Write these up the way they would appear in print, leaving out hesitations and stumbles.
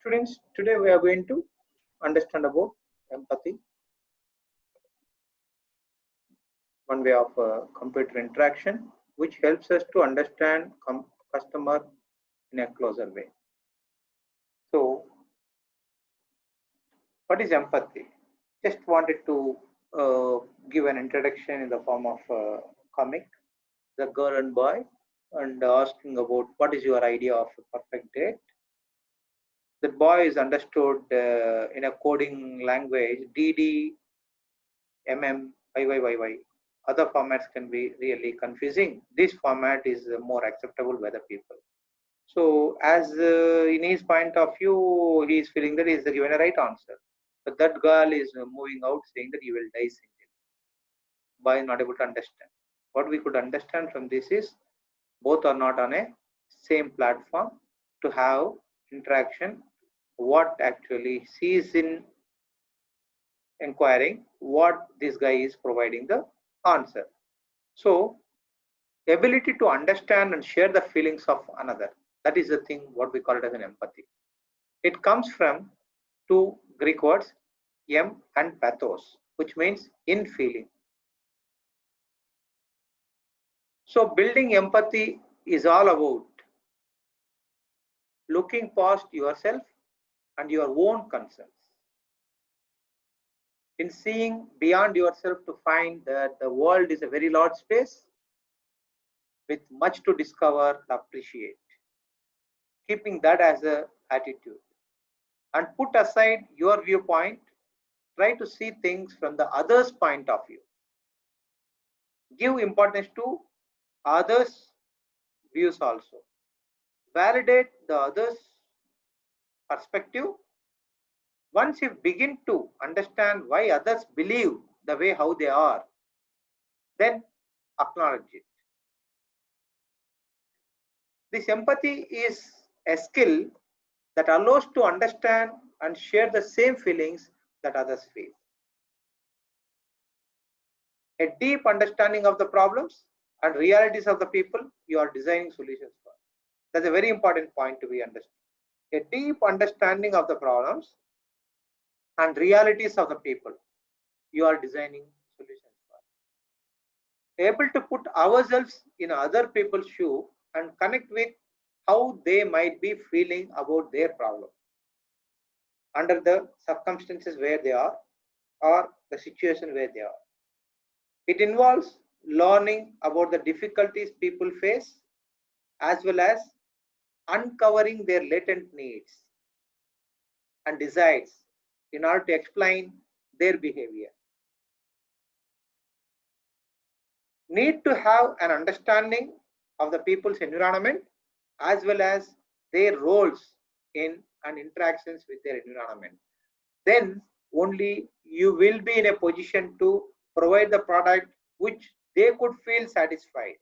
Students, today we are going to understand about empathy, one way of computer interaction, which helps us to understand customer in a closer way. So, what is empathy? Just wanted to give an introduction in the form of comic, the girl and boy, and asking about what is your idea of a perfect date. The boy is understood in a coding language, DD, MM, YYYY. Other formats can be really confusing. This format is more acceptable by the people. So, as in his point of view, he is feeling that he is given a right answer. But that girl is moving out saying that he will die single. Boy is not able to understand. What we could understand from this is both are not on a same platform to have interaction. What actually she is in inquiring, what this guy is providing the answer. So, ability to understand and share the feelings of another, that is the thing what we call it as an empathy. It comes from two Greek words, em and pathos, which means in feeling. So, building empathy is all about looking past yourself and your own concerns, in seeing beyond yourself to find that the world is a very large space with much to discover and appreciate, keeping that as an attitude, and put aside your viewpoint, try to see things from the other's point of view, give importance to others' views also, validate the other's perspective. Once you begin to understand why others believe the way how they are, then acknowledge it. This empathy is a skill that allows to understand and share the same feelings that others feel. A deep understanding of the problems and realities of the people you are designing solutions for. That's a very important point to be understood. A deep understanding of the problems and realities of the people you are designing solutions for. Able to put ourselves in other people's shoe and connect with how they might be feeling about their problem under the circumstances where they are or the situation where they are. It involves learning about the difficulties people face as well as uncovering their latent needs and desires in order to explain their behavior. Need to have an understanding of the people's environment as well as their roles in and interactions with their environment. Then only you will be in a position to provide the product which they could feel satisfied.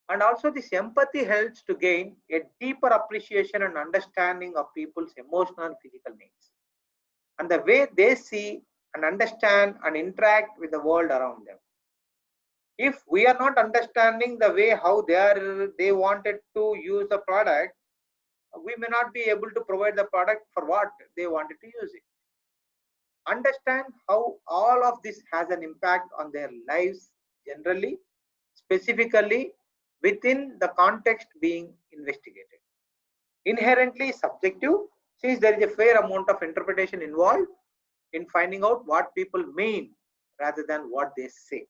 And also this empathy helps to gain a deeper appreciation and understanding of people's emotional and physical needs and the way they see and understand and interact with the world around them. If we are not understanding the way how they wanted to use the product, we may not be able to provide the product for what they wanted to use it. Understand how all of this has an impact on their lives generally, specifically within the context being investigated. Inherently subjective, since there is a fair amount of interpretation involved in finding out what people mean rather than what they say.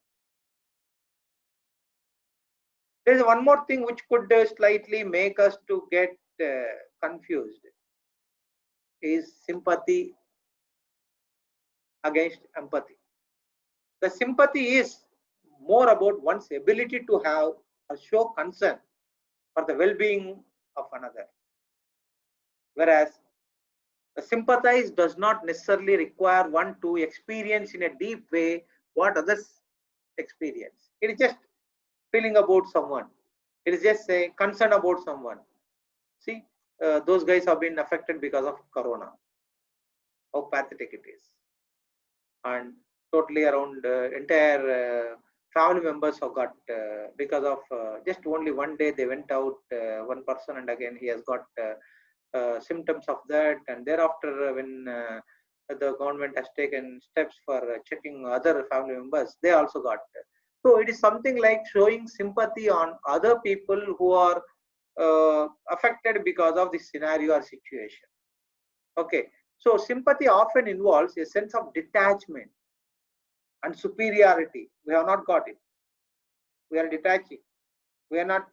There is one more thing which could slightly make us to get confused, is sympathy against empathy. The sympathy is more about one's ability to have or show concern for the well-being of another, whereas the sympathize does not necessarily require one to experience in a deep way what others experience. It is just feeling about someone. It is just a concern about someone. See, those guys have been affected because of corona. How pathetic it is. And totally around entire family members have got because of just only one day they went out, one person, and again he has got symptoms of that, and thereafter when the government has taken steps for checking other family members, they also got. So it is something like showing sympathy on other people who are affected because of this scenario or situation. Okay, so sympathy often involves a sense of detachment and superiority. We have not got it. We are detaching. We are not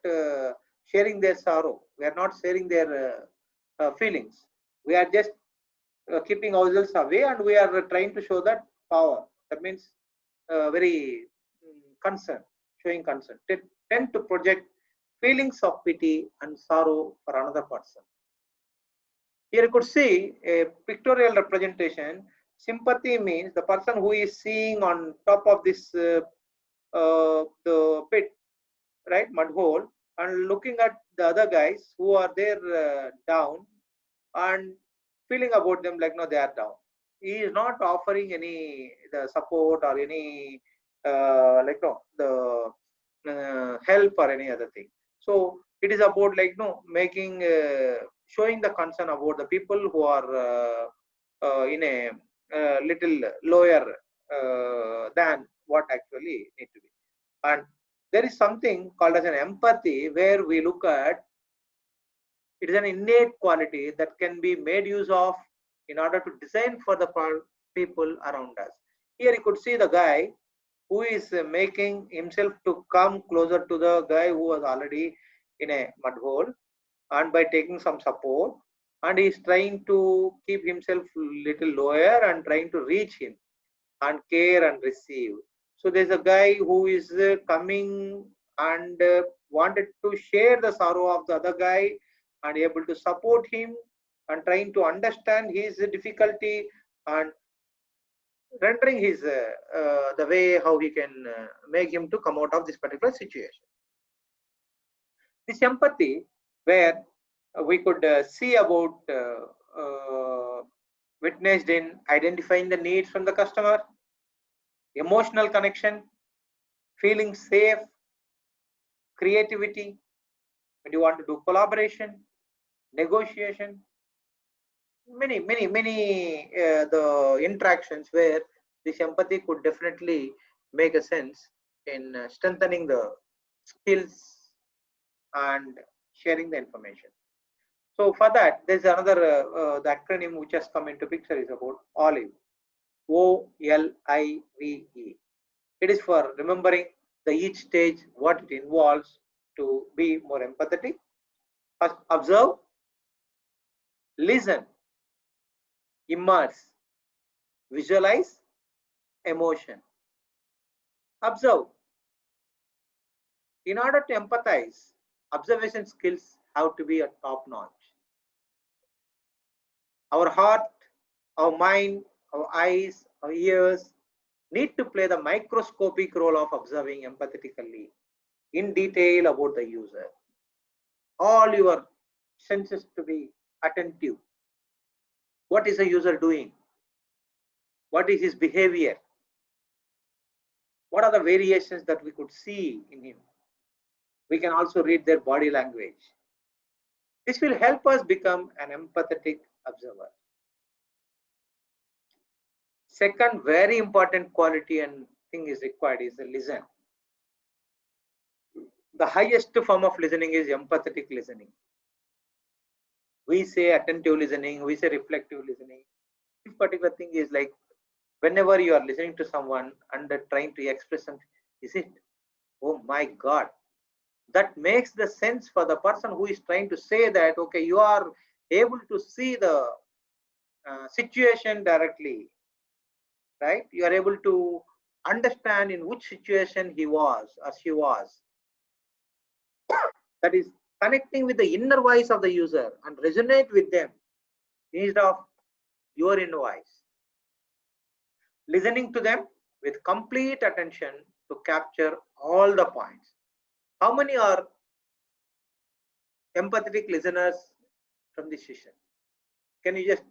sharing their sorrow. We are not sharing their feelings. We are just keeping ourselves away, and we are trying to show that power. That means very concern, showing concern. They tend to project feelings of pity and sorrow for another person. Here you could see a pictorial representation. Sympathy means the person who is seeing on top of this the pit, right, mud hole, and looking at the other guys who are there down, and feeling about them like no, they are down. He is not offering any the support or any like no the help or any other thing. So it is about like no making showing the concern about the people who are in a little lower than what actually need to be. And there is something called as an empathy, where we look at it is an innate quality that can be made use of in order to design for the people around us. Here you could see the guy who is making himself to come closer to the guy who was already in a mud hole, and by taking some support, and he is trying to keep himself little lower and trying to reach him and care and receive. So there's a guy who is coming and wanted to share the sorrow of the other guy and able to support him and trying to understand his difficulty and rendering his the way how he can make him to come out of this particular situation. This empathy, where we could see about witnessed in identifying the needs from the customer, emotional connection, feeling safe, creativity, when you want to do collaboration, negotiation, many the interactions where this empathy could definitely make a sense in strengthening the skills and sharing the information. So for that, there's another the acronym which has come into picture is about OLIVE, OLIVE. It is for remembering the each stage what it involves to be more empathetic. First, observe, listen, immerse, visualize, emotion. Observe. In order to empathize, observation skills have to be at top notch. Our heart, our mind, our eyes, our ears need to play the microscopic role of observing empathetically in detail about the user. All your senses to be attentive. What is the user doing? What is his behavior? What are the variations that we could see in him? We can also read their body language. This will help us become an empathetic observer. Second very important quality and thing is required is the listen. The highest form of listening is empathetic listening. We say attentive listening, we say reflective listening. This particular thing is like whenever you are listening to someone and trying to express something, is it, oh my God, that makes the sense for the person who is trying to say that, okay, you are able to see the situation directly, right? You are able to understand in which situation he was or she was. That is connecting with the inner voice of the user and resonate with them instead of your inner voice. Listening to them with complete attention to capture all the points. How many are empathetic listeners from this session? Can you just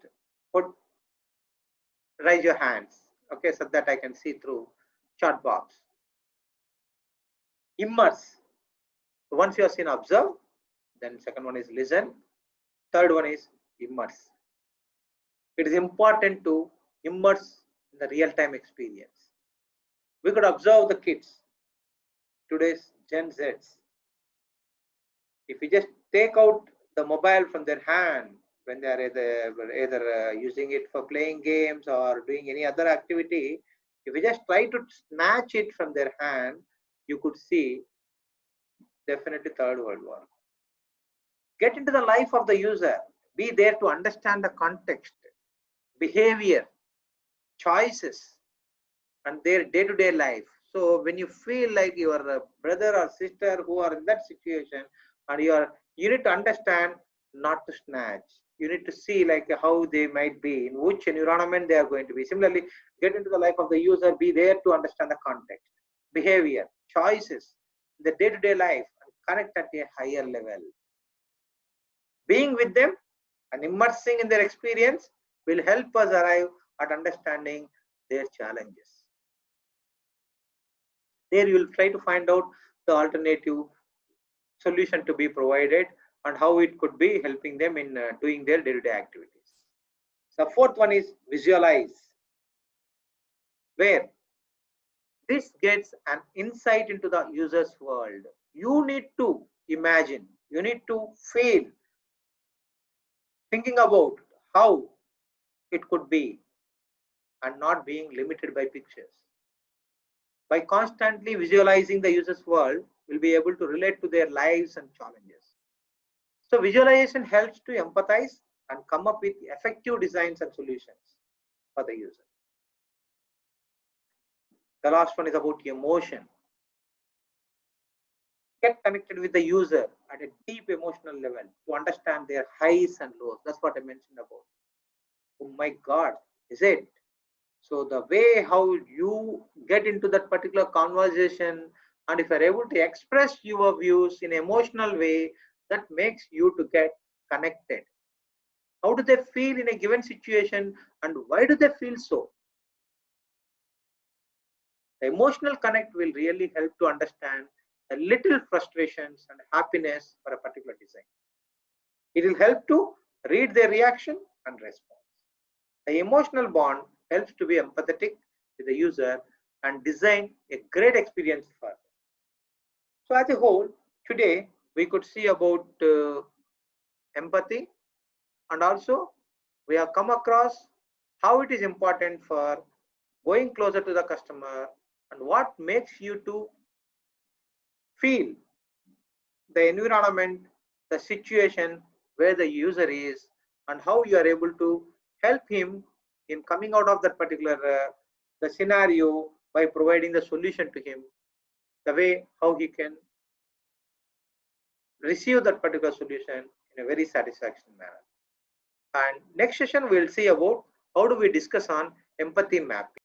put raise your hands, okay, so that I can see through chat box. Immerse. Once you have seen observe, then second one is listen, third one is immerse. It is important to immerse in the real-time experience. We could observe the kids, today's Gen Zs. If we just take out the mobile from their hand when they are either using it for playing games or doing any other activity, if we just try to snatch it from their hand, you could see definitely Third World War. Get into the life of the user. Be there to understand the context, behavior, choices, and their day-to-day life. So when you feel like your brother or sister who are in that situation, and you need to understand, not to snatch. You need to see like how they might be, in which environment they are going to be. Similarly, get into the life of the user. Be there to understand the context, behavior, choices, the day-to-day life, and connect at a higher level. Being with them and immersing in their experience will help us arrive at understanding their challenges. There you will try to find out the alternative solution to be provided and how it could be helping them in doing their day-to-day activities. The fourth one is visualize, where this gets an insight into the user's world. You need to imagine, you need to feel, thinking about how it could be and not being limited by pictures. By constantly visualizing the user's world, we'll be able to relate to their lives and challenges. So visualization helps to empathize and come up with effective designs and solutions for the user. The last one is about emotion. Get connected with the user at a deep emotional level to understand their highs and lows. That's what I mentioned about. Oh my God, is it? So the way how you get into that particular conversation, and if you're able to express your views in an emotional way, that makes you to get connected. How do they feel in a given situation and why do they feel so? The emotional connect will really help to understand the little frustrations and happiness for a particular design. It will help to read their reaction and response. The emotional bond helps to be empathetic with the user and design a great experience for them. So as a whole, today we could see about empathy, and also we have come across how it is important for going closer to the customer and what makes you to feel the environment, the situation where the user is, and how you are able to help him in coming out of that particular the scenario by providing the solution to him, the way how he can receive that particular solution in a very satisfaction manner. And next session we'll see about how do we discuss on empathy mapping.